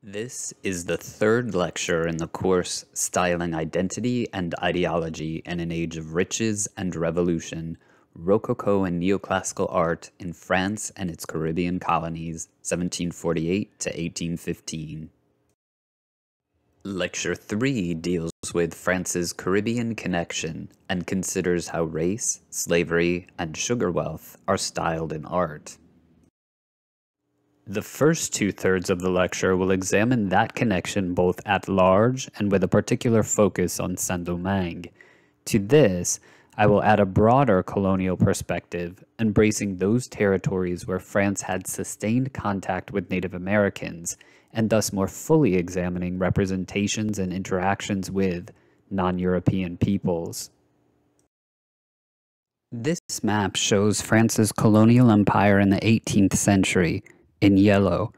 This is the third lecture in the course Styling Identity and Ideology in an Age of Riches and Revolution, Rococo and Neoclassical Art in France and its Caribbean Colonies, 1748 to 1815. Lecture 3 deals with France's Caribbean connection and considers how race, slavery, and sugar wealth are styled in art. The first two-thirds of the lecture will examine that connection both at large and with a particular focus on Saint-Domingue. To this, I will add a broader colonial perspective, embracing those territories where France had sustained contact with Native Americans, and thus more fully examining representations and interactions with non-European peoples. This map shows France's colonial empire in the 18th century, in yellow.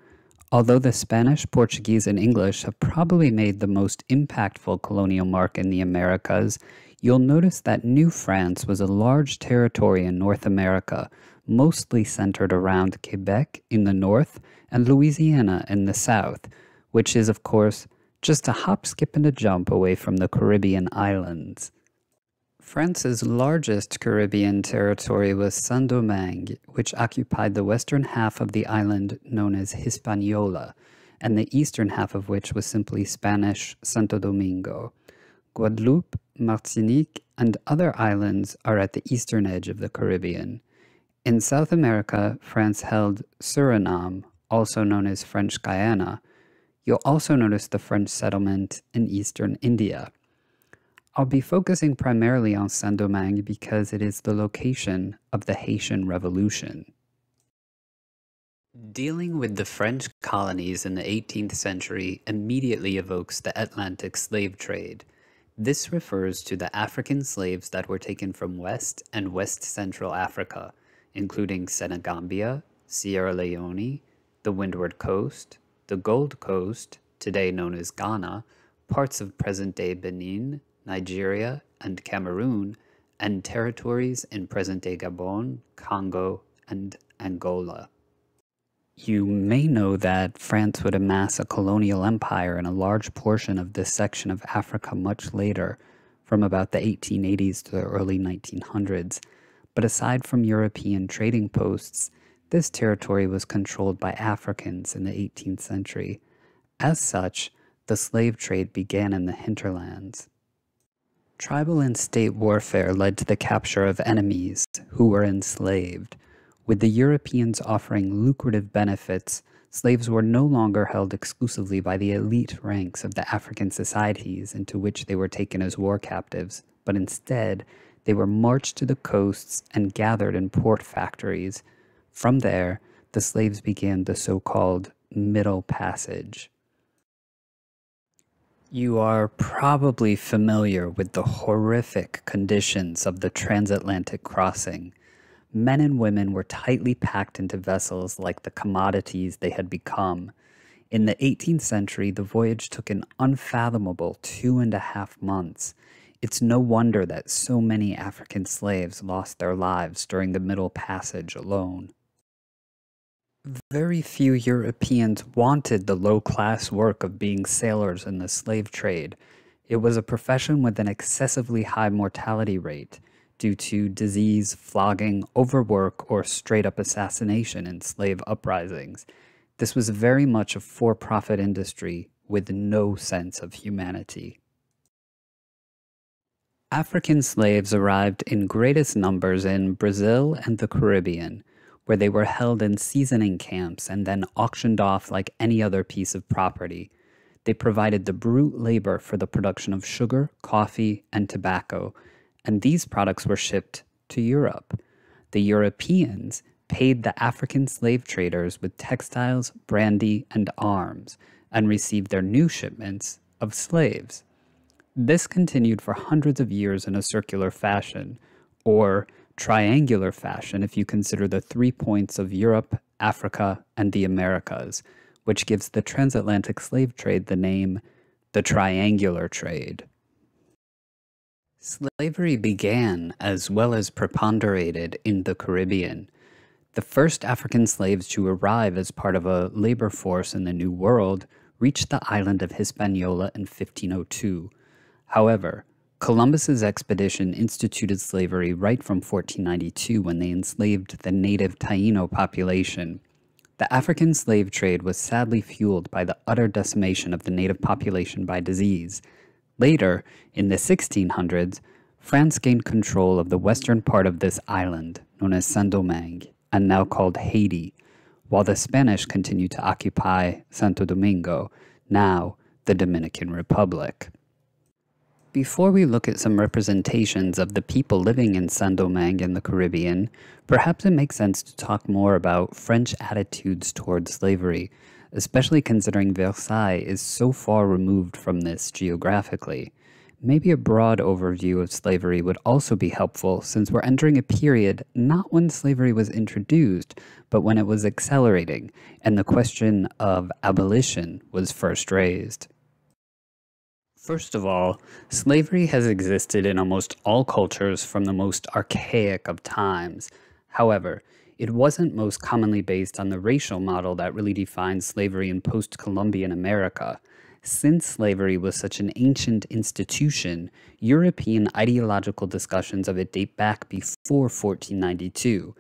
Although the Spanish, Portuguese, and English have probably made the most impactful colonial mark in the Americas, you'll notice that New France was a large territory in North America, mostly centered around Quebec in the north and Louisiana in the south, which is, of course, just a hop, skip, and a jump away from the Caribbean islands. France's largest Caribbean territory was Saint-Domingue, which occupied the western half of the island known as Hispaniola, and the eastern half of which was simply Spanish Santo Domingo. Guadeloupe, Martinique, and other islands are at the eastern edge of the Caribbean. In South America, France held Suriname, also known as French Guiana. You'll also notice the French settlement in eastern India. I'll be focusing primarily on Saint-Domingue because it is the location of the Haitian Revolution. Dealing with the French colonies in the 18th century immediately evokes the Atlantic slave trade. This refers to the African slaves that were taken from West and West Central Africa, including Senegambia, Sierra Leone, the Windward Coast, the Gold Coast, today known as Ghana, parts of present-day Benin, Nigeria, and Cameroon, and territories in present-day Gabon, Congo, and Angola. You may know that France would amass a colonial empire in a large portion of this section of Africa much later, from about the 1880s to the early 1900s, but aside from European trading posts, this territory was controlled by Africans in the 18th century. As such, the slave trade began in the hinterlands. Tribal and state warfare led to the capture of enemies who were enslaved. With the Europeans offering lucrative benefits, slaves were no longer held exclusively by the elite ranks of the African societies into which they were taken as war captives, but instead they were marched to the coasts and gathered in port factories. From there, the slaves began the so-called Middle Passage. You are probably familiar with the horrific conditions of the transatlantic crossing. Men and women were tightly packed into vessels like the commodities they had become. In the 18th century, the voyage took an unfathomable 2.5 months. It's no wonder that so many African slaves lost their lives during the Middle Passage alone. Very few Europeans wanted the low-class work of being sailors in the slave trade. It was a profession with an excessively high mortality rate due to disease, flogging, overwork, or straight-up assassination in slave uprisings. This was very much a for-profit industry with no sense of humanity. African slaves arrived in greatest numbers in Brazil and the Caribbean, where they were held in seasoning camps and then auctioned off like any other piece of property. They provided the brute labor for the production of sugar, coffee, and tobacco, and these products were shipped to Europe. The Europeans paid the African slave traders with textiles, brandy, and arms, and received their new shipments of slaves. This continued for hundreds of years in a circular fashion, or triangular fashion if you consider the 3 points of Europe, Africa, and the Americas, which gives the transatlantic slave trade the name the triangular trade. Slavery began as well as preponderated in the Caribbean. The first African slaves to arrive as part of a labor force in the New World reached the island of Hispaniola in 1502. However, Columbus's expedition instituted slavery right from 1492 when they enslaved the native Taino population. The African slave trade was sadly fueled by the utter decimation of the native population by disease. Later, in the 1600s, France gained control of the western part of this island, known as Saint-Domingue, and now called Haiti, while the Spanish continued to occupy Saint-Domingue, now the Dominican Republic. Before we look at some representations of the people living in Saint-Domingue in the Caribbean, perhaps it makes sense to talk more about French attitudes towards slavery, especially considering Versailles is so far removed from this geographically. Maybe a broad overview of slavery would also be helpful, since we're entering a period not when slavery was introduced, but when it was accelerating, and the question of abolition was first raised. First of all, slavery has existed in almost all cultures from the most archaic of times. However, it wasn't most commonly based on the racial model that really defined slavery in post-Columbian America. Since slavery was such an ancient institution, European ideological discussions of it date back before 1492.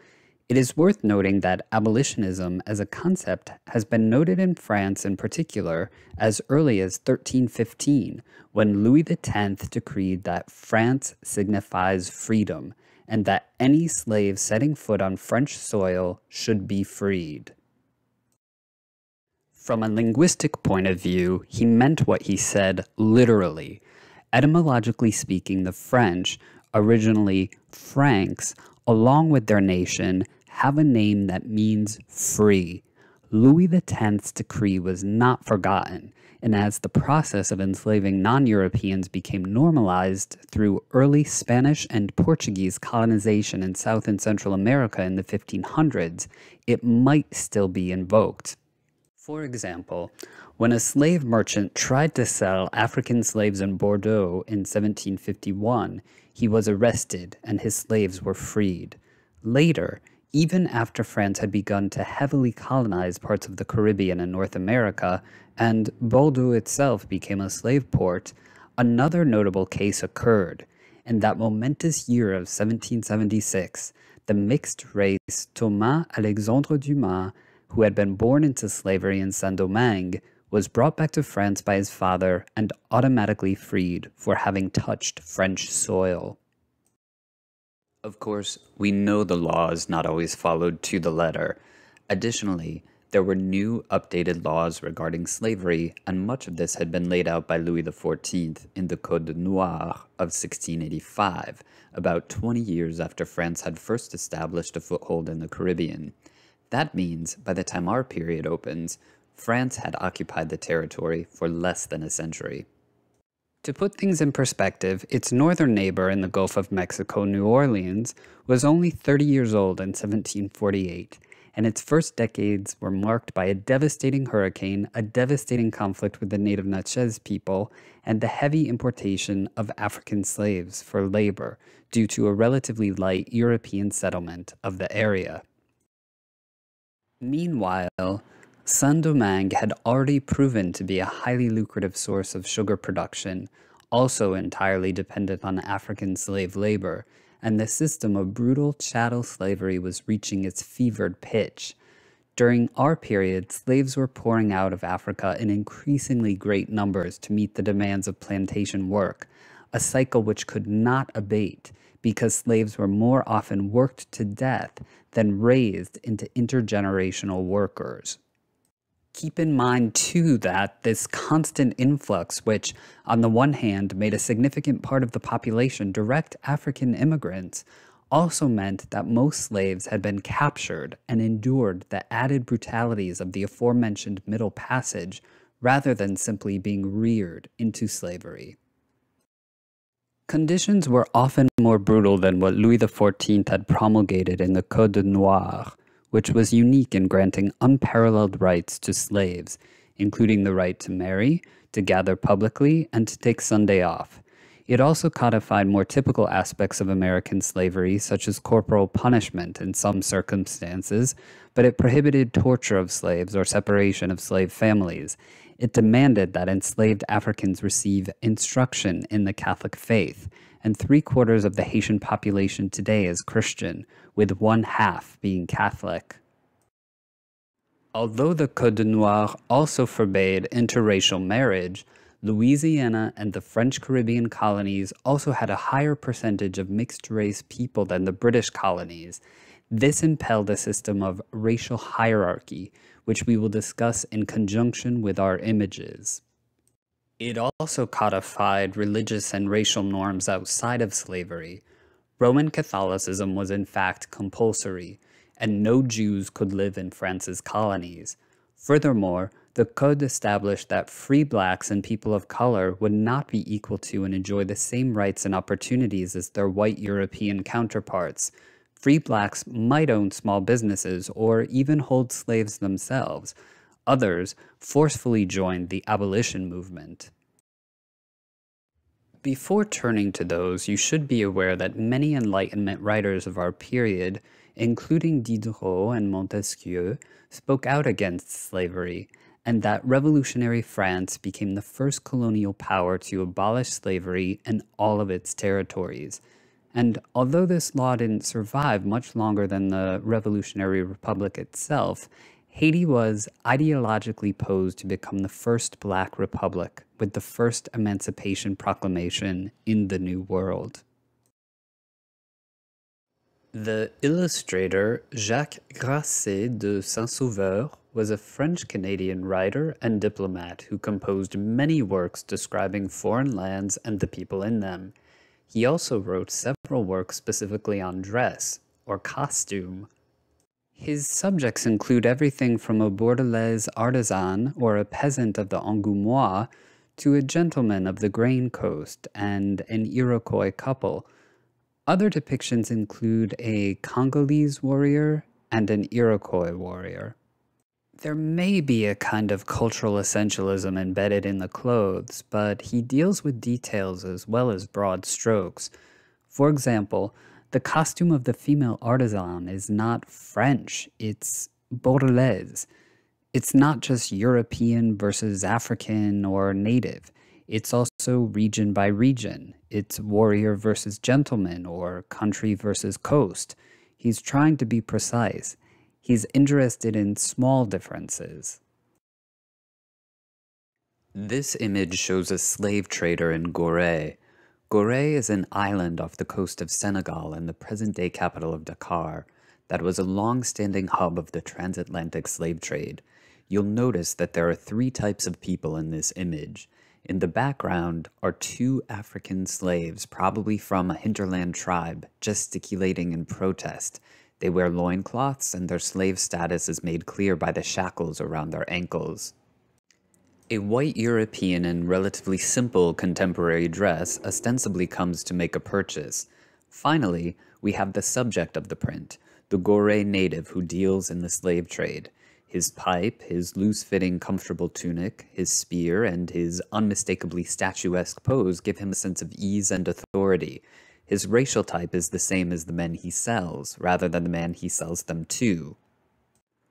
It is worth noting that abolitionism as a concept has been noted in France in particular as early as 1315, when Louis X decreed that France signifies freedom, and that any slave setting foot on French soil should be freed. From a linguistic point of view, he meant what he said literally. Etymologically speaking, the French, originally Franks, along with their nation, have a name that means free. Louis X's decree was not forgotten, and as the process of enslaving non-Europeans became normalized through early Spanish and Portuguese colonization in South and Central America in the 1500s, it might still be invoked. For example, when a slave merchant tried to sell African slaves in Bordeaux in 1751, he was arrested and his slaves were freed. Later, even after France had begun to heavily colonize parts of the Caribbean and North America, and Bordeaux itself became a slave port, another notable case occurred. In that momentous year of 1776, the mixed-race Thomas Alexandre Dumas, who had been born into slavery in Saint-Domingue, was brought back to France by his father and automatically freed for having touched French soil. Of course, we know the law is not always followed to the letter. Additionally, there were new updated laws regarding slavery, and much of this had been laid out by Louis XIV in the Code Noir of 1685, about 20 years after France had first established a foothold in the Caribbean. That means, by the time our period opens, France had occupied the territory for less than a century. To put things in perspective, its northern neighbor in the Gulf of Mexico, New Orleans, was only 30 years old in 1748, and its first decades were marked by a devastating hurricane, a devastating conflict with the native Natchez people, and the heavy importation of African slaves for labor due to a relatively light European settlement of the area. Meanwhile, Saint-Domingue had already proven to be a highly lucrative source of sugar production, also entirely dependent on African slave labor, and the system of brutal chattel slavery was reaching its fevered pitch. During our period, slaves were pouring out of Africa in increasingly great numbers to meet the demands of plantation work, a cycle which could not abate because slaves were more often worked to death than raised into intergenerational workers. Keep in mind, too, that this constant influx, which, on the one hand, made a significant part of the population direct African immigrants, also meant that most slaves had been captured and endured the added brutalities of the aforementioned Middle Passage, rather than simply being reared into slavery. Conditions were often more brutal than what Louis XIV had promulgated in the Code Noir, which was unique in granting unparalleled rights to slaves, including the right to marry, to gather publicly, and to take Sunday off. It also codified more typical aspects of American slavery, such as corporal punishment in some circumstances, but it prohibited torture of slaves or separation of slave families. It demanded that enslaved Africans receive instruction in the Catholic faith, and 3/4 of the Haitian population today is Christian, with 1/2 being Catholic. Although the Code de Noir also forbade interracial marriage, Louisiana and the French Caribbean colonies also had a higher percentage of mixed-race people than the British colonies. This impelled a system of racial hierarchy, which we will discuss in conjunction with our images. It also codified religious and racial norms outside of slavery. Roman Catholicism was in fact compulsory, and no Jews could live in France's colonies. Furthermore, the Code established that free blacks and people of color would not be equal to and enjoy the same rights and opportunities as their white European counterparts. Free blacks might own small businesses or even hold slaves themselves. Others forcefully joined the abolition movement. Before turning to those, you should be aware that many Enlightenment writers of our period, including Diderot and Montesquieu, spoke out against slavery, and that revolutionary France became the first colonial power to abolish slavery in all of its territories. And although this law didn't survive much longer than the Revolutionary Republic itself, Haiti was ideologically posed to become the first Black republic, with the first Emancipation Proclamation in the New World. The illustrator Jacques Grace de San was a French-Canadian writer and diplomat who composed many works describing foreign lands and the people in them. He also wrote several works specifically on dress, or costume. His subjects include everything from a Bordelaise artisan or a peasant of the Angoumois to a gentleman of the Grain Coast and an Iroquois couple. Other depictions include a Congolese warrior and an Iroquois warrior. There may be a kind of cultural essentialism embedded in the clothes, but he deals with details as well as broad strokes. For example, the costume of the female artisan is not French, it's Bordelaise. It's not just European versus African or native. It's also region by region. It's warrior versus gentleman or country versus coast. He's trying to be precise. He's interested in small differences. This image shows a slave trader in Gorée. Gorée is an island off the coast of Senegal and the present-day capital of Dakar that was a long-standing hub of the transatlantic slave trade. You'll notice that there are 3 types of people in this image. In the background are 2 African slaves, probably from a hinterland tribe, gesticulating in protest. They wear loincloths, and their slave status is made clear by the shackles around their ankles. A white European in relatively simple contemporary dress ostensibly comes to make a purchase. Finally, we have the subject of the print, the Gorée native who deals in the slave trade. His pipe, his loose-fitting, comfortable tunic, his spear, and his unmistakably statuesque pose give him a sense of ease and authority. His racial type is the same as the men he sells, rather than the man he sells them to.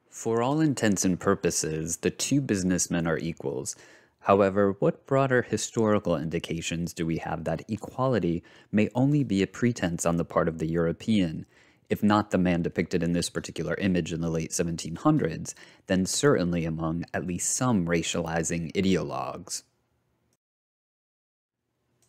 For all intents and purposes, the 2 businessmen are equals. However, what broader historical indications do we have that equality may only be a pretense on the part of the European? If not the man depicted in this particular image in the late 1700s, then certainly among at least some racializing ideologues.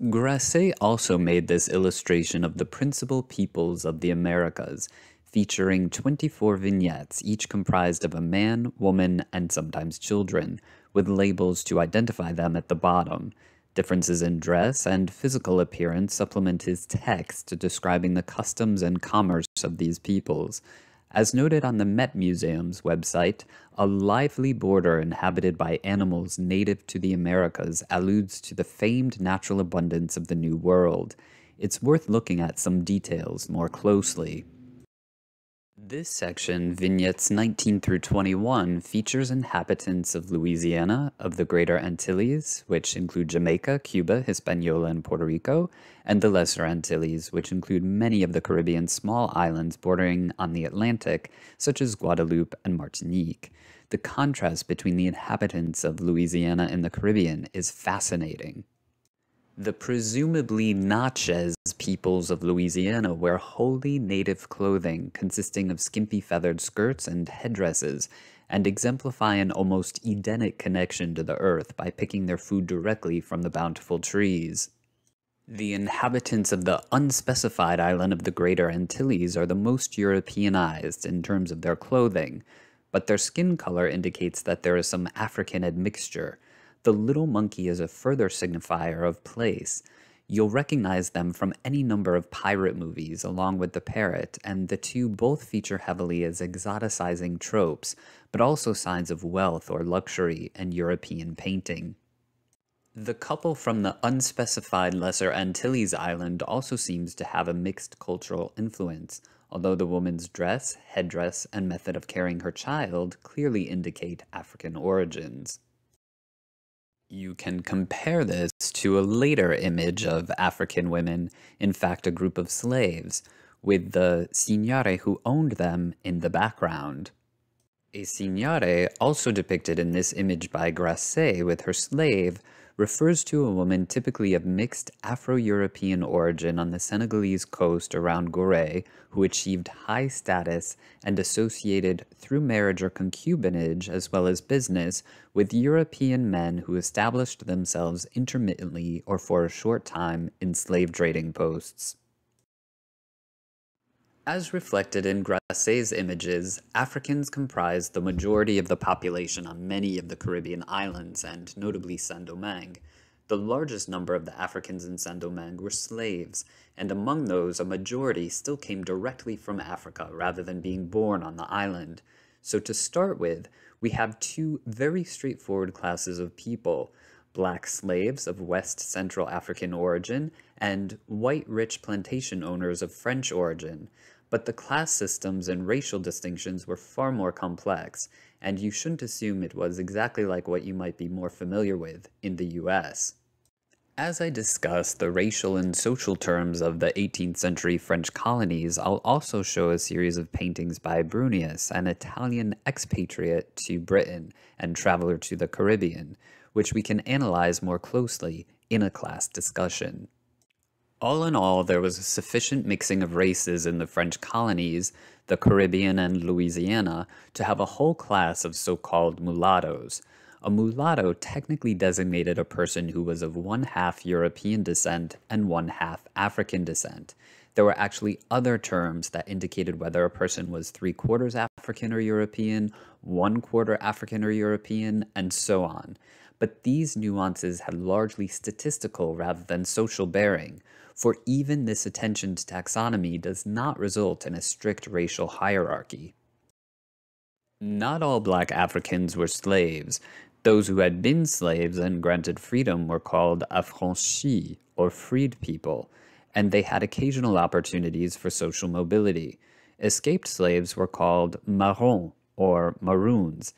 Grasse also made this illustration of the principal peoples of the Americas, featuring 24 vignettes, each comprised of a man, woman, and sometimes children, with labels to identify them at the bottom. Differences in dress and physical appearance supplement his text describing the customs and commerce of these peoples. As noted on the Met Museum's website, a lively border inhabited by animals native to the Americas alludes to the famed natural abundance of the New World. It's worth looking at some details more closely. This section, vignettes 19 through 21, features inhabitants of Louisiana, of the Greater Antilles, which include Jamaica, Cuba, Hispaniola, and Puerto Rico, and the Lesser Antilles, which include many of the Caribbean's small islands bordering on the Atlantic, such as Guadeloupe and Martinique. The contrast between the inhabitants of Louisiana and the Caribbean is fascinating. The presumably Natchez peoples of Louisiana wear wholly native clothing consisting of skimpy feathered skirts and headdresses, and exemplify an almost Edenic connection to the earth by picking their food directly from the bountiful trees. The inhabitants of the unspecified island of the Greater Antilles are the most Europeanized in terms of their clothing, but their skin color indicates that there is some African admixture. The little monkey is a further signifier of place. You'll recognize them from any number of pirate movies along with the parrot, and the two both feature heavily as exoticizing tropes, but also signs of wealth or luxury and European painting. The couple from the unspecified Lesser Antilles island also seems to have a mixed cultural influence, although the woman's dress, headdress, and method of carrying her child clearly indicate African origins. You can compare this to a later image of African women, in fact a group of slaves, with the signore who owned them in the background. A signore, also depicted in this image by Grasse with her slave, refers to a woman typically of mixed Afro-European origin on the Senegalese coast around Gorée, who achieved high status and associated through marriage or concubinage as well as business with European men who established themselves intermittently or for a short time in slave trading posts. As reflected in Grasse's images, Africans comprised the majority of the population on many of the Caribbean islands, and notably Saint-Domingue. The largest number of the Africans in Saint-Domingue were slaves, and among those a majority still came directly from Africa rather than being born on the island. So to start with, we have two very straightforward classes of people: black slaves of West Central African origin, and white rich plantation owners of French origin. But the class systems and racial distinctions were far more complex, and you shouldn't assume it was exactly like what you might be more familiar with in the US. As I discuss the racial and social terms of the 18th century French colonies, I'll also show a series of paintings by Brunius, an Italian expatriate to Britain and traveler to the Caribbean, which we can analyze more closely in a class discussion. All in all, there was a sufficient mixing of races in the French colonies, the Caribbean and Louisiana, to have a whole class of so-called mulattoes. A mulatto technically designated a person who was of one-half European descent and one-half African descent. There were actually other terms that indicated whether a person was 3/4 African or European, 1/4 African or European, and so on. But these nuances had largely statistical rather than social bearing, for even this attention to taxonomy does not result in a strict racial hierarchy. Not all black Africans were slaves. Those who had been slaves and granted freedom were called affranchis, or freed people, and they had occasional opportunities for social mobility. Escaped slaves were called marrons, or maroons.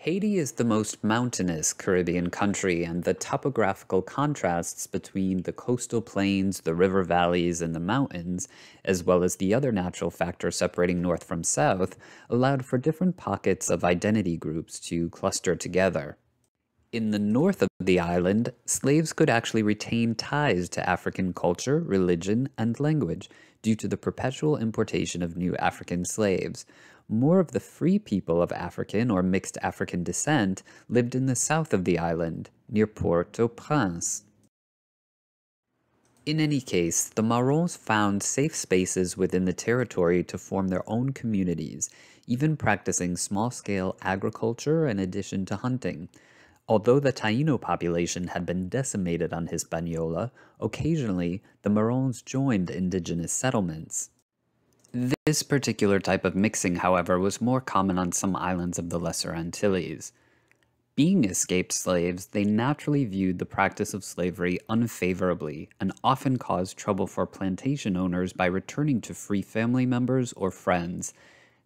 Haiti is the most mountainous Caribbean country, and the topographical contrasts between the coastal plains, the river valleys, and the mountains, as well as the other natural factors separating north from south, allowed for different pockets of identity groups to cluster together. In the north of the island, slaves could actually retain ties to African culture, religion, and language due to the perpetual importation of new African slaves. More of the free people of African or mixed African descent lived in the south of the island, near Port-au-Prince. In any case, the Marrons found safe spaces within the territory to form their own communities, even practicing small-scale agriculture in addition to hunting. Although the Taino population had been decimated on Hispaniola, occasionally the Marrons joined indigenous settlements. This particular type of mixing, however, was more common on some islands of the Lesser Antilles. Being escaped slaves, they naturally viewed the practice of slavery unfavorably and often caused trouble for plantation owners by returning to free family members or friends.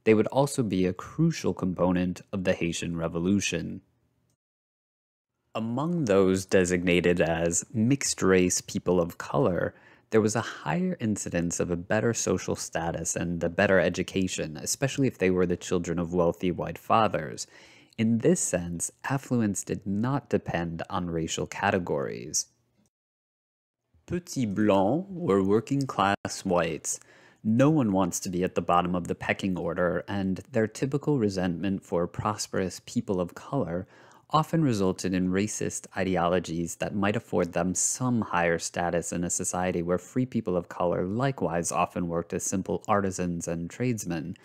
They would also be a crucial component of the Haitian Revolution. Among those designated as mixed-race people of color, there was a higher incidence of a better social status and a better education, especially if they were the children of wealthy white fathers. In this sense, affluence did not depend on racial categories. Petits Blancs were working-class whites. No one wants to be at the bottom of the pecking order, and their typical resentment for prosperous people of color often resulted in racist ideologies that might afford them some higher status in a society where free people of color likewise often worked as simple artisans and tradesmen.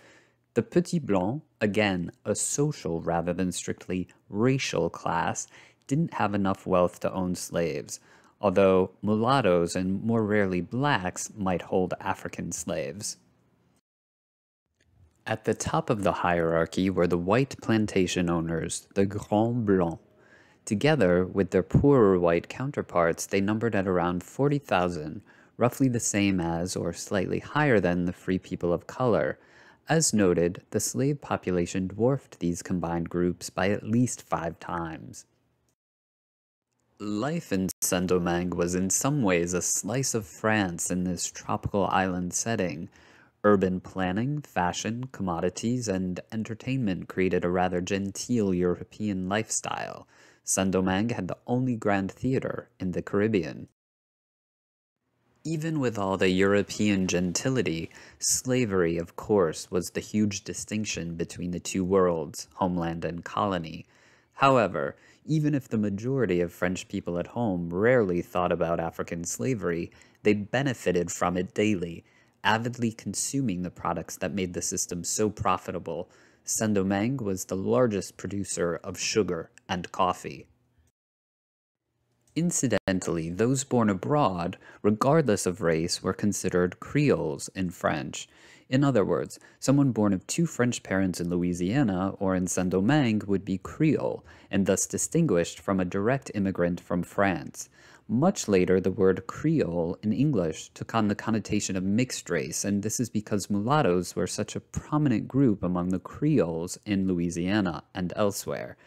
The Petits Blancs, again a social rather than strictly racial class, didn't have enough wealth to own slaves, although mulattoes and more rarely blacks might hold African slaves. At the top of the hierarchy were the white plantation owners, the Grands Blancs. Together with their poorer white counterparts, they numbered at around 40,000, roughly the same as or slightly higher than the free people of color. As noted, the slave population dwarfed these combined groups by at least 5 times. Life in Saint-Domingue was in some ways a slice of France in this tropical island setting. Urban planning, fashion, commodities, and entertainment created a rather genteel European lifestyle. Saint-Domingue had the only grand theater in the Caribbean. Even with all the European gentility, slavery, of course, was the huge distinction between the two worlds, homeland and colony. However, even if the majority of French people at home rarely thought about African slavery, they benefited from it daily, avidly consuming the products that made the system so profitable. Saint-Domingue was the largest producer of sugar and coffee. Incidentally, those born abroad, regardless of race, were considered Creoles in French. In other words, someone born of 2 French parents in Louisiana or in Saint-Domingue would be Creole, and thus distinguished from a direct immigrant from France. Much later, the word Creole in English took on the connotation of mixed race, and this is because mulattoes were such a prominent group among the Creoles in Louisiana and elsewhere.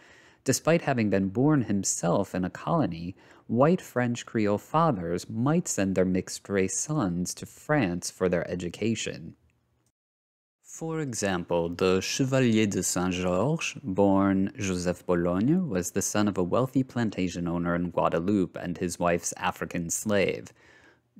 Despite having been born himself in a colony, white French Creole fathers might send their mixed-race sons to France for their education. For example, the Chevalier de Saint-Georges, born Joseph Bologne, was the son of a wealthy plantation owner in Guadeloupe and his wife's African slave.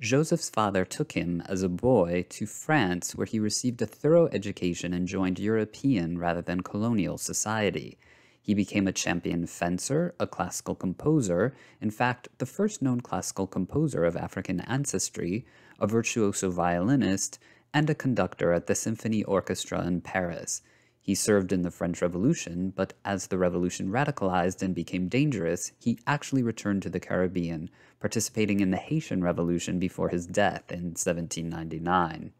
Joseph's father took him, as a boy, to France, where he received a thorough education and joined European rather than colonial society. He became a champion fencer, a classical composer, in fact, the first known classical composer of African ancestry, a virtuoso violinist, and a conductor at the symphony orchestra in Paris. He served in the French Revolution, but as the revolution radicalized and became dangerous, he actually returned to the Caribbean, participating in the Haitian Revolution before his death in 1799.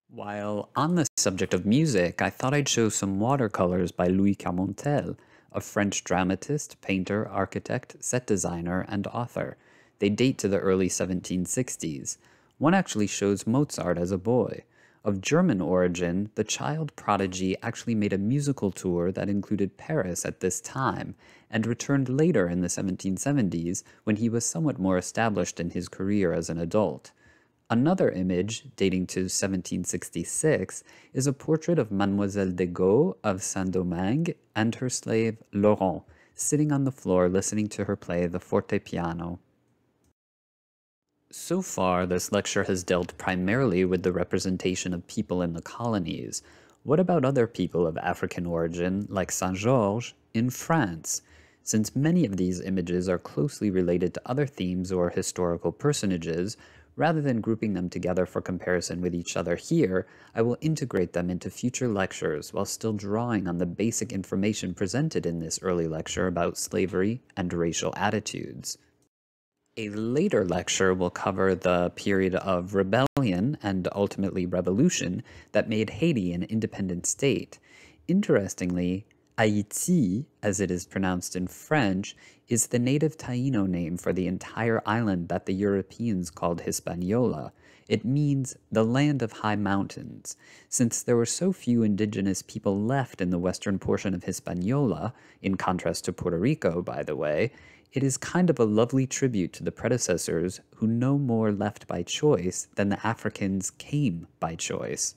While on the subject of music, I thought I'd show some watercolors by Louis Carmontel, a French dramatist, painter, architect, set designer, and author. They date to the early 1760s. One actually shows Mozart as a boy. Of German origin, the child prodigy actually made a musical tour that included Paris at this time, and returned later in the 1770s when he was somewhat more established in his career as an adult. Another image, dating to 1766, is a portrait of Mademoiselle de Gaulle of Saint-Domingue and her slave Laurent, sitting on the floor listening to her play the fortepiano. So far, this lecture has dealt primarily with the representation of people in the colonies. What about other people of African origin, like Saint-Georges, in France? Since many of these images are closely related to other themes or historical personages, rather than grouping them together for comparison with each other here, I will integrate them into future lectures while still drawing on the basic information presented in this early lecture about slavery and racial attitudes. A later lecture will cover the period of rebellion and ultimately revolution that made Haiti an independent state. Interestingly, Haiti, as it is pronounced in French, is the native Taino name for the entire island that the Europeans called Hispaniola. It means the land of high mountains. Since there were so few indigenous people left in the western portion of Hispaniola, in contrast to Puerto Rico, by the way, it is kind of a lovely tribute to the predecessors who no more left by choice than the Africans came by choice.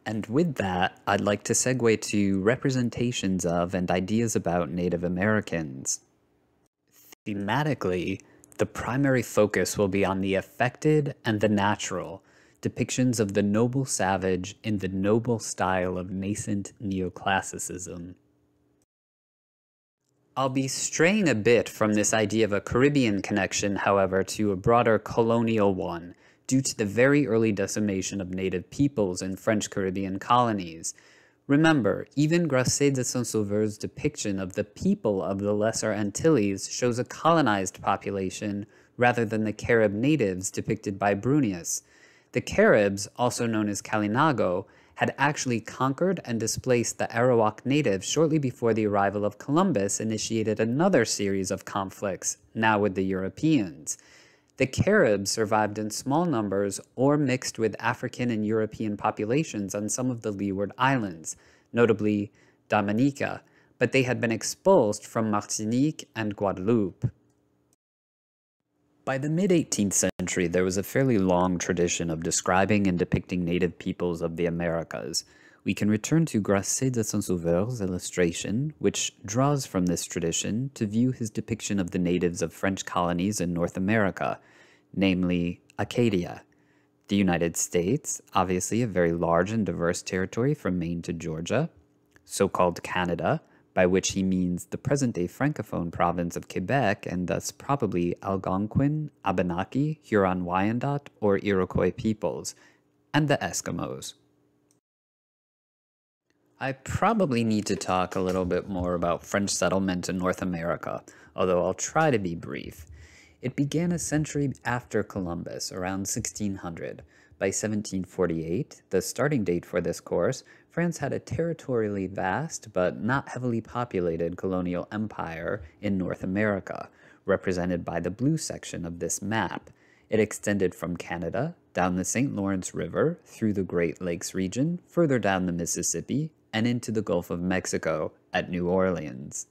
And with that, I'd like to segue to representations of and ideas about Native Americans. Thematically, the primary focus will be on the affected and the natural, depictions of the noble savage in the noble style of nascent neoclassicism. I'll be straying a bit from this idea of a Caribbean connection, however, to a broader colonial one, due to the very early decimation of native peoples in French Caribbean colonies. Remember, even Grasse de Saint-Sauveur's depiction of the people of the Lesser Antilles shows a colonized population rather than the Carib natives depicted by Brunius. The Caribs, also known as Kalinago, had actually conquered and displaced the Arawak natives shortly before the arrival of Columbus initiated another series of conflicts, now with the Europeans. The Caribs survived in small numbers or mixed with African and European populations on some of the Leeward Islands, notably Dominica, but they had been expulsed from Martinique and Guadeloupe. By the mid-18th century, there was a fairly long tradition of describing and depicting native peoples of the Americas. We can return to Grasse de Saint-Sauveur's illustration, which draws from this tradition to view his depiction of the natives of French colonies in North America, namely Acadia. The United States, obviously a very large and diverse territory from Maine to Georgia, so-called Canada, by which he means the present-day francophone province of Quebec and thus probably Algonquin, Abenaki, Huron-Wyandot, or Iroquois peoples, and the Eskimos. I probably need to talk a little bit more about French settlement in North America, although I'll try to be brief. It began a century after Columbus, around 1600. By 1748, the starting date for this course, France had a territorially vast but not heavily populated colonial empire in North America, represented by the blue section of this map. It extended from Canada, down the St. Lawrence River, through the Great Lakes region, further down the Mississippi, and into the Gulf of Mexico at New Orleans.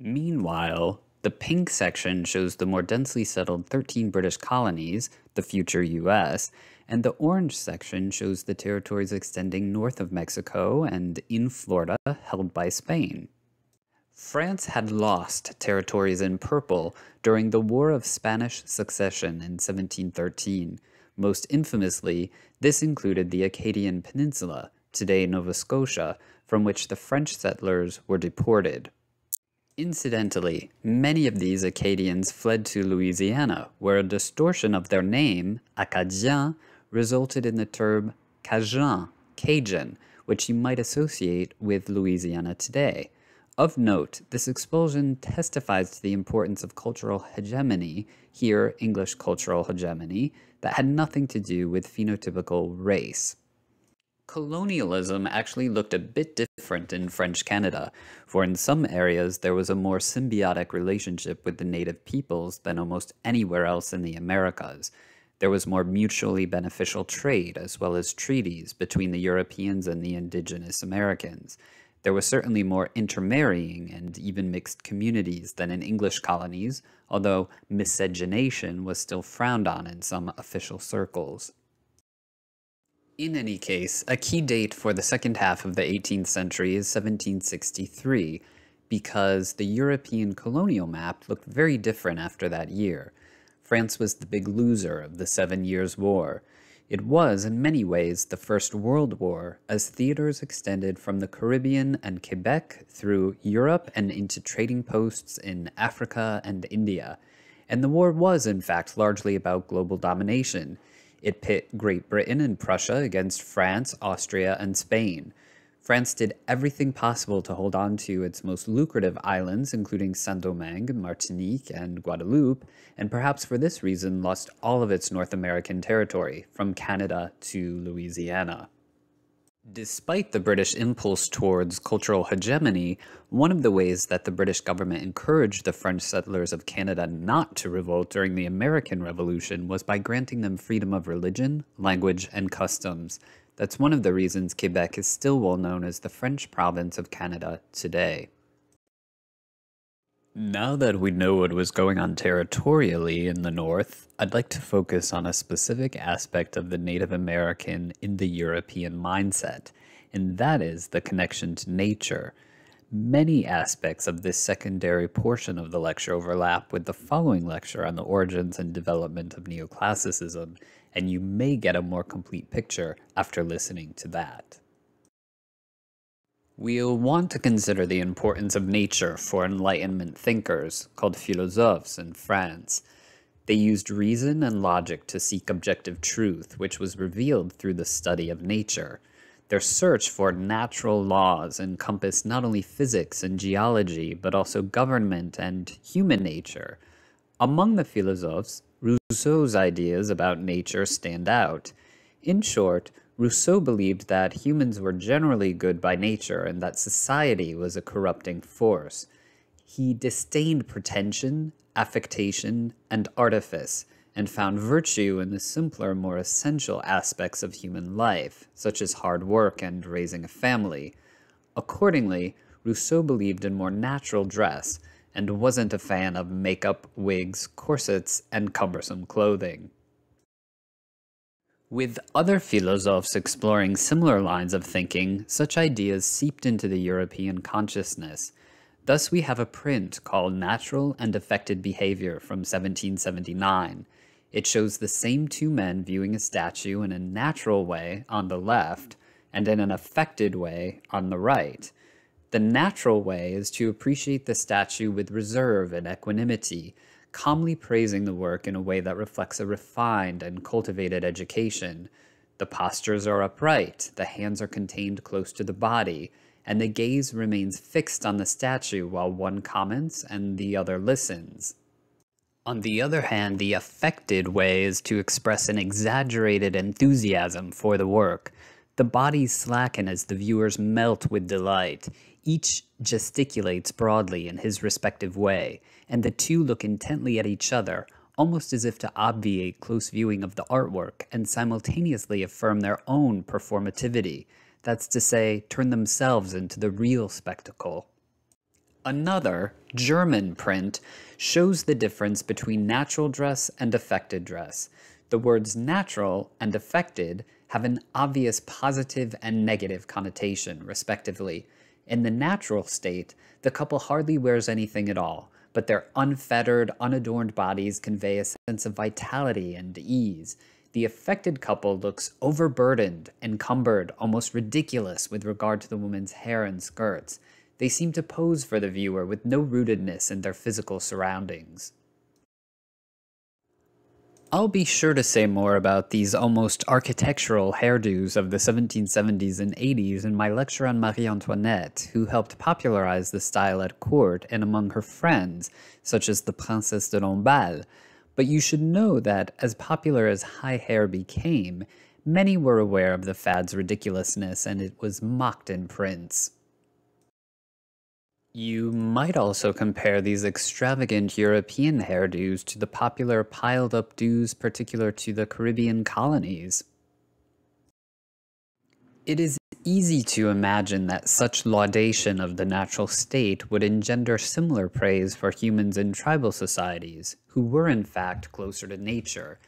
Meanwhile, the pink section shows the more densely settled 13 British colonies, the future U.S., and the orange section shows the territories extending north of Mexico and in Florida held by Spain. France had lost territories in purple during the War of Spanish Succession in 1713. Most infamously, this included the Acadian Peninsula, today Nova Scotia, from which the French settlers were deported. Incidentally, many of these Acadians fled to Louisiana, where a distortion of their name, Acadien, resulted in the term Cajun, which you might associate with Louisiana today. Of note, this expulsion testifies to the importance of cultural hegemony, here English cultural hegemony, that had nothing to do with phenotypical race. Colonialism actually looked a bit different in French Canada, for in some areas there was a more symbiotic relationship with the native peoples than almost anywhere else in the Americas. There was more mutually beneficial trade as well as treaties between the Europeans and the indigenous Americans. There was certainly more intermarrying and even mixed communities than in English colonies, although miscegenation was still frowned on in some official circles. In any case, a key date for the second half of the 18th century is 1763, because the European colonial map looked very different after that year. France was the big loser of the 7 Years' War. It was, in many ways, the First World War, as theaters extended from the Caribbean and Quebec through Europe and into trading posts in Africa and India. And the war was, in fact, largely about global domination. It pit Great Britain and Prussia against France, Austria, and Spain. France did everything possible to hold on to its most lucrative islands, including Saint-Domingue, Martinique, and Guadeloupe, and perhaps for this reason lost all of its North American territory, from Canada to Louisiana. Despite the British impulse towards cultural hegemony, one of the ways that the British government encouraged the French settlers of Canada not to revolt during the American Revolution was by granting them freedom of religion, language, and customs. That's one of the reasons Quebec is still well known as the French province of Canada today. Now that we know what was going on territorially in the North, I'd like to focus on a specific aspect of the Native American in the European mindset, and that is the connection to nature. Many aspects of this secondary portion of the lecture overlap with the following lecture on the origins and development of Neoclassicism, and you may get a more complete picture after listening to that. We'll want to consider the importance of nature for Enlightenment thinkers, called Philosophs in France. They used reason and logic to seek objective truth, which was revealed through the study of nature. Their search for natural laws encompassed not only physics and geology, but also government and human nature. Among the Philosophs, Rousseau's ideas about nature stand out. In short, Rousseau believed that humans were generally good by nature and that society was a corrupting force. He disdained pretension, affectation, and artifice, and found virtue in the simpler, more essential aspects of human life, such as hard work and raising a family. Accordingly, Rousseau believed in more natural dress, and wasn't a fan of makeup, wigs, corsets, and cumbersome clothing. With other philosophers exploring similar lines of thinking, such ideas seeped into the European consciousness. Thus we have a print called Natural and Affected Behavior from 1779. It shows the same two men viewing a statue in a natural way on the left and in an affected way on the right. The natural way is to appreciate the statue with reserve and equanimity, calmly praising the work in a way that reflects a refined and cultivated education. The postures are upright, the hands are contained close to the body, and the gaze remains fixed on the statue while one comments and the other listens. On the other hand, the affected way is to express an exaggerated enthusiasm for the work. The bodies slacken as the viewers melt with delight. Each gesticulates broadly in his respective way, and the two look intently at each other, almost as if to obviate close viewing of the artwork and simultaneously affirm their own performativity, that's to say, turn themselves into the real spectacle. Another, German print, shows the difference between natural dress and affected dress. The words natural and affected have an obvious positive and negative connotation, respectively. In the natural state, the couple hardly wears anything at all, but their unfettered, unadorned bodies convey a sense of vitality and ease. The affected couple looks overburdened, encumbered, almost ridiculous with regard to the woman's hair and skirts. They seem to pose for the viewer with no rootedness in their physical surroundings. I'll be sure to say more about these almost architectural hairdos of the 1770s and 80s in my lecture on Marie Antoinette, who helped popularize the style at court and among her friends, such as the Princesse de Lamballe. But you should know that, as popular as high hair became, many were aware of the fad's ridiculousness, and it was mocked in prints. You might also compare these extravagant European hairdos to the popular piled-up do's particular to the Caribbean colonies. It is easy to imagine that such laudation of the natural state would engender similar praise for humans in tribal societies, who were in fact closer to nature.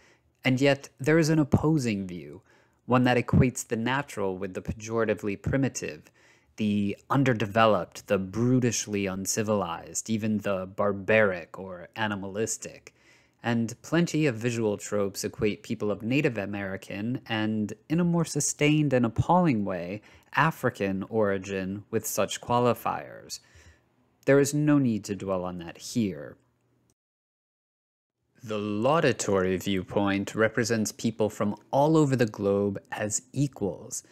And yet there is an opposing view, one that equates the natural with the pejoratively primitive, the underdeveloped, the brutishly uncivilized, even the barbaric or animalistic. And plenty of visual tropes equate people of Native American and, in a more sustained and appalling way, African origin with such qualifiers. There is no need to dwell on that here. The laudatory viewpoint represents people from all over the globe as equals,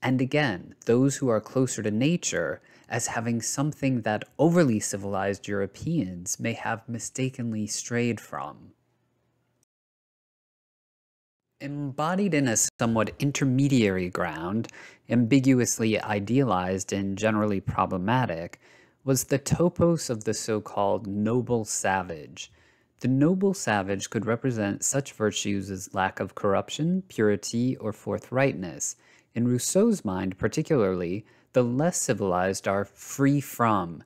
and again, those who are closer to nature as having something that overly civilized Europeans may have mistakenly strayed from. Embodied in a somewhat intermediary ground, ambiguously idealized and generally problematic, was the topos of the so-called noble savage. The noble savage could represent such virtues as lack of corruption, purity, or forthrightness. In Rousseau's mind particularly, the less civilized are free from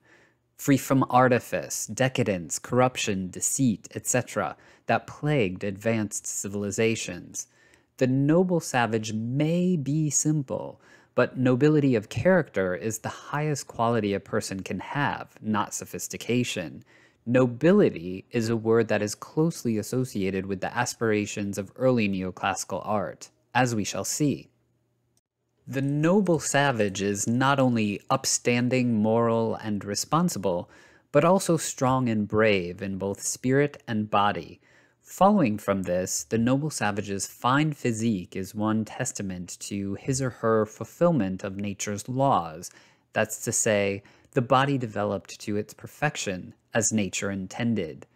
artifice, decadence, corruption, deceit, etc., that plagued advanced civilizations. The noble savage may be simple, but nobility of character is the highest quality a person can have, not sophistication. Nobility is a word that is closely associated with the aspirations of early neoclassical art, as we shall see. The noble savage is not only upstanding, moral, and responsible, but also strong and brave in both spirit and body. Following from this, the noble savage's fine physique is one testament to his or her fulfillment of nature's laws. That's to say, the body developed to its perfection as nature intended.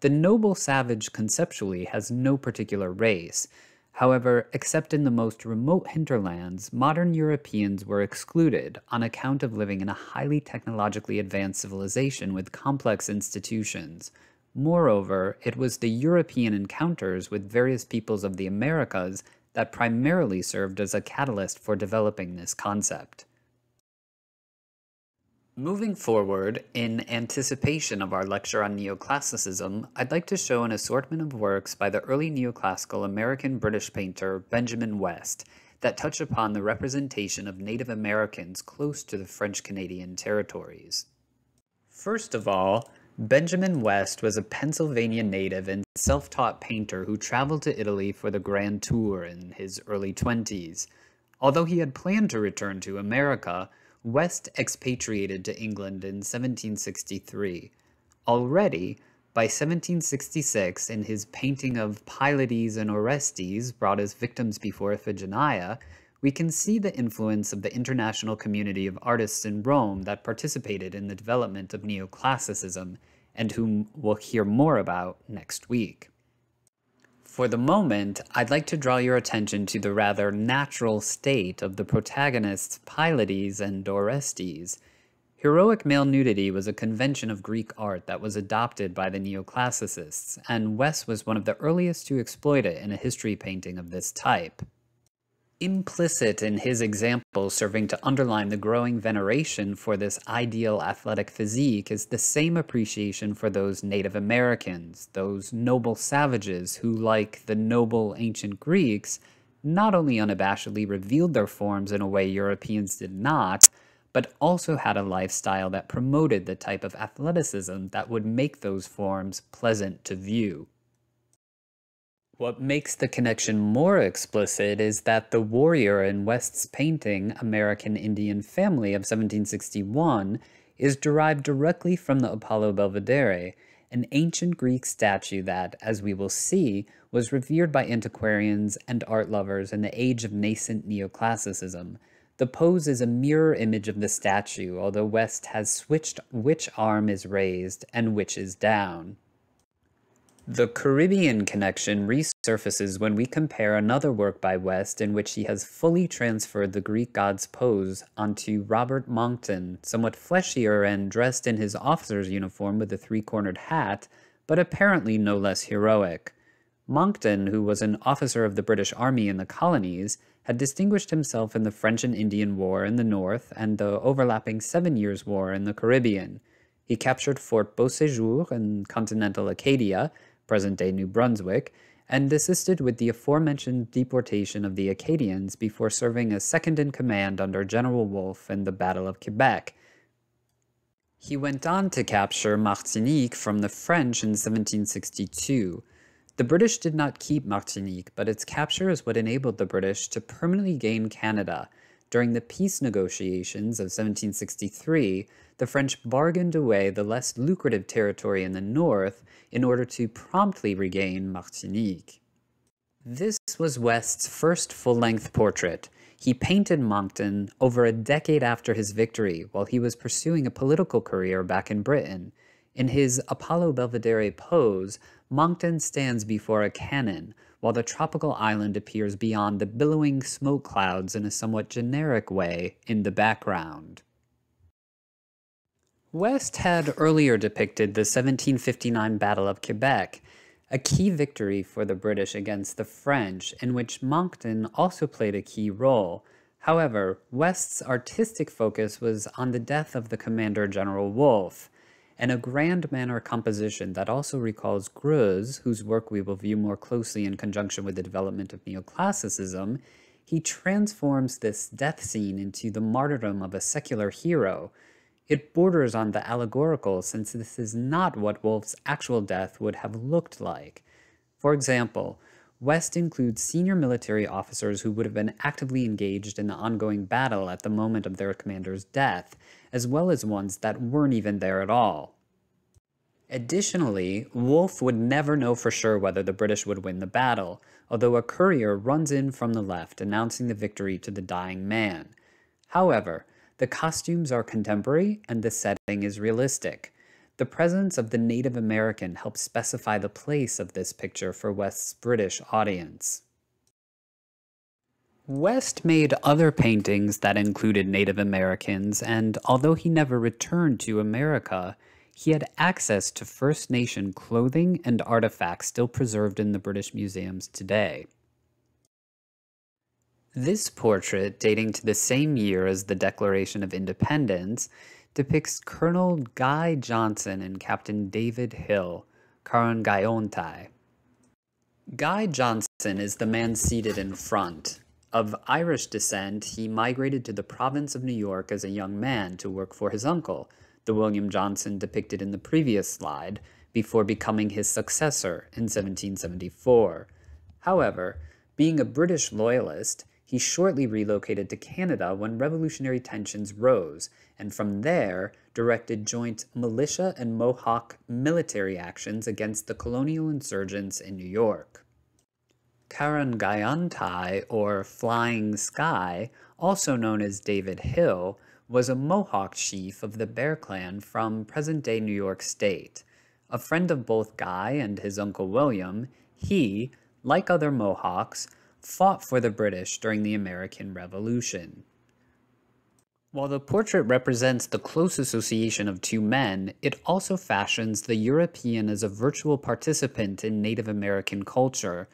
The noble savage conceptually has no particular race. However, except in the most remote hinterlands, modern Europeans were excluded on account of living in a highly technologically advanced civilization with complex institutions. Moreover, it was the European encounters with various peoples of the Americas that primarily served as a catalyst for developing this concept. Moving forward, in anticipation of our lecture on neoclassicism, I'd like to show an assortment of works by the early neoclassical American-British painter Benjamin West that touch upon the representation of Native Americans close to the French-Canadian territories. First of all, Benjamin West was a Pennsylvania native and self-taught painter who traveled to Italy for the Grand Tour in his early 20s. Although he had planned to return to America, West expatriated to England in 1763. Already, by 1766, in his painting of Pylades and Orestes, brought as victims before Iphigenia, we can see the influence of the international community of artists in Rome that participated in the development of neoclassicism, and whom we'll hear more about next week. For the moment, I'd like to draw your attention to the rather natural state of the protagonists Pylades and Orestes. Heroic male nudity was a convention of Greek art that was adopted by the neoclassicists, and West was one of the earliest to exploit it in a history painting of this type. Implicit in his example serving to underline the growing veneration for this ideal athletic physique is the same appreciation for those Native Americans, those noble savages who, like the noble ancient Greeks, not only unabashedly revealed their forms in a way Europeans did not, but also had a lifestyle that promoted the type of athleticism that would make those forms pleasant to view. What makes the connection more explicit is that the warrior in West's painting, American Indian Family of 1761, is derived directly from the Apollo Belvedere, an ancient Greek statue that, as we will see, was revered by antiquarians and art lovers in the age of nascent neoclassicism. The pose is a mirror image of the statue, although West has switched which arm is raised and which is down. The Caribbean connection resurfaces when we compare another work by West in which he has fully transferred the Greek god's pose onto Robert Moncton, somewhat fleshier and dressed in his officer's uniform with a three-cornered hat, but apparently no less heroic. Moncton, who was an officer of the British Army in the Colonies, had distinguished himself in the French and Indian War in the north and the overlapping 7 Years' War in the Caribbean. He captured Fort Beauséjour in continental Acadia, present-day New Brunswick, and assisted with the aforementioned deportation of the Acadians before serving as second-in-command under General Wolfe in the Battle of Quebec. He went on to capture Martinique from the French in 1762. The British did not keep Martinique, but its capture is what enabled the British to permanently gain Canada. During the peace negotiations of 1763, the French bargained away the less lucrative territory in the north in order to promptly regain Martinique. This was West's first full-length portrait. He painted Moncton over a decade after his victory while he was pursuing a political career back in Britain. In his Apollo Belvedere pose, Moncton stands before a cannon, while the tropical island appears beyond the billowing smoke clouds in a somewhat generic way in the background. West had earlier depicted the 1759 Battle of Quebec, a key victory for the British against the French, in which Moncton also played a key role. However, West's artistic focus was on the death of the commander General Wolfe, and a grand manner composition that also recalls Grasse, whose work we will view more closely in conjunction with the development of Neoclassicism. He transforms this death scene into the martyrdom of a secular hero. It borders on the allegorical, since this is not what Wolfe's actual death would have looked like. For example, West includes senior military officers who would have been actively engaged in the ongoing battle at the moment of their commander's death, as well as ones that weren't even there at all. Additionally, Wolfe would never know for sure whether the British would win the battle, although a courier runs in from the left announcing the victory to the dying man. However, the costumes are contemporary and the setting is realistic. The presence of the Native American helps specify the place of this picture for West's British audience. West made other paintings that included Native Americans, and although he never returned to America, he had access to First Nation clothing and artifacts still preserved in the British museums today. This portrait, dating to the same year as the Declaration of Independence, depicts Colonel Guy Johnson and Captain David Hill, Karangaiontai. Guy Johnson is the man seated in front. Of Irish descent, he migrated to the province of New York as a young man to work for his uncle, the William Johnson depicted in the previous slide, before becoming his successor in 1774. However, being a British loyalist, he shortly relocated to Canada when revolutionary tensions rose, and from there directed joint militia and Mohawk military actions against the colonial insurgents in New York. Karangaiontai, or Flying Sky, also known as David Hill, was a Mohawk chief of the Bear Clan from present-day New York State. A friend of both Guy and his uncle William, he, like other Mohawks, fought for the British during the American Revolution. While the portrait represents the close association of two men, it also fashions the European as a virtual participant in Native American culture.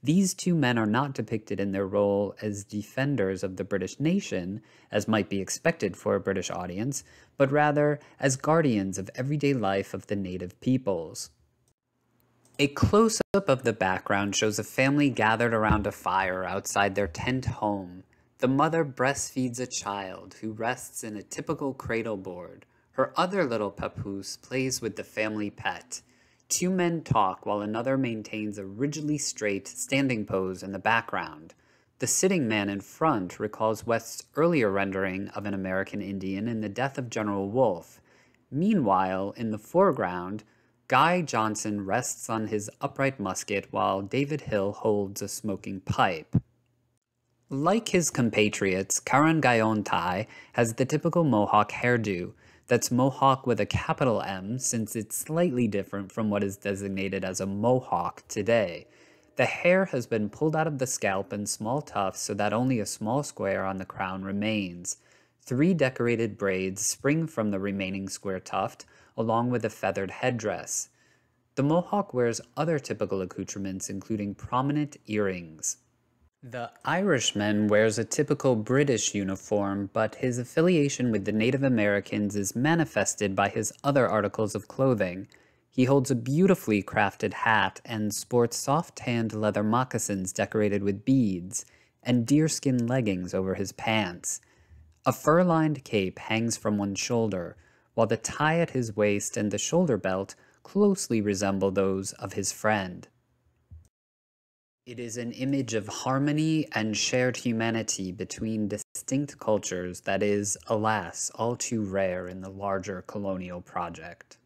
These two men are not depicted in their role as defenders of the British nation, as might be expected for a British audience, but rather as guardians of everyday life of the native peoples. A close-up of the background shows a family gathered around a fire outside their tent home. The mother breastfeeds a child who rests in a typical cradle board. Her other little papoose plays with the family pet. Two men talk while another maintains a rigidly straight standing pose in the background. The sitting man in front recalls West's earlier rendering of an American Indian in the death of General Wolfe. Meanwhile, in the foreground, Guy Johnson rests on his upright musket while David Hill holds a smoking pipe. Like his compatriots, Karangaiontai has the typical Mohawk hairdo. That's Mohawk with a capital M, since it's slightly different from what is designated as a Mohawk today. The hair has been pulled out of the scalp in small tufts so that only a small square on the crown remains. 3 decorated braids spring from the remaining square tuft, along with a feathered headdress. The Mohawk wears other typical accoutrements, including prominent earrings. The Irishman wears a typical British uniform, but his affiliation with the Native Americans is manifested by his other articles of clothing. He holds a beautifully crafted hat and sports soft-tanned leather moccasins decorated with beads, and deerskin leggings over his pants. A fur-lined cape hangs from one shoulder, while the tie at his waist and the shoulder belt closely resemble those of his friend. It is an image of harmony and shared humanity between distinct cultures that is, alas, all too rare in the larger colonial project.